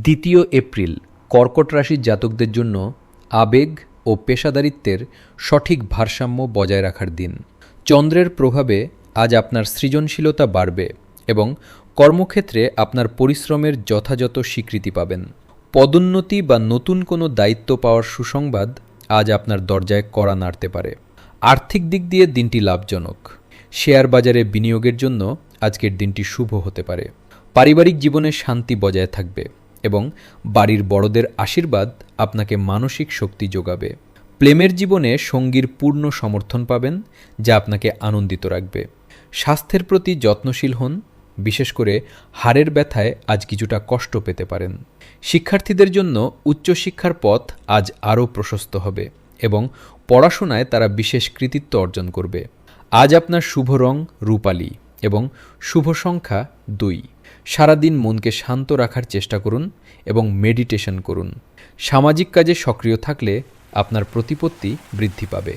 দ্বিতীয় এপ্রিল কর্কট রাশির জাতকদের জন্য আবেগ ও পেশাদারিত্বের সঠিক ভারসাম্য বজায় রাখার দিন। চন্দ্রের প্রভাবে আজ আপনার সৃজনশীলতা বাড়বে এবং কর্মক্ষেত্রে আপনার পরিশ্রমের যথাযথ স্বীকৃতি পাবেন। পদোন্নতি বা নতুন কোনো দায়িত্ব পাওয়ার সুসংবাদ আজ আপনার দরজায় কড়া নাড়তে পারে। আর্থিক দিক দিয়ে দিনটি লাভজনক। শেয়ার বাজারে বিনিয়োগের জন্য আজকের দিনটি শুভ হতে পারে। পারিবারিক জীবনে শান্তি বজায় থাকবে এবং বাড়ির বড়দের আশীর্বাদ আপনাকে মানসিক শক্তি যোগাবে। প্রেমের জীবনে সঙ্গীর পূর্ণ সমর্থন পাবেন, যা আপনাকে আনন্দিত রাখবে। স্বাস্থ্যের প্রতি যত্নশীল হন, বিশেষ করে হাড়ের ব্যথায় আজ কিছুটা কষ্ট পেতে পারেন। শিক্ষার্থীদের জন্য উচ্চশিক্ষার পথ আজ আরও প্রশস্ত হবে এবং পড়াশোনায় তারা বিশেষ কৃতিত্ব অর্জন করবে। আজ আপনার শুভ রং রূপালী এবং শুভ সংখ্যা 2। সারাদিন মনকে শান্ত রাখার চেষ্টা করুন এবং মেডিটেশন করুন। সামাজিক কাজে সক্রিয় থাকলে আপনার প্রতিপত্তি বৃদ্ধি পাবে।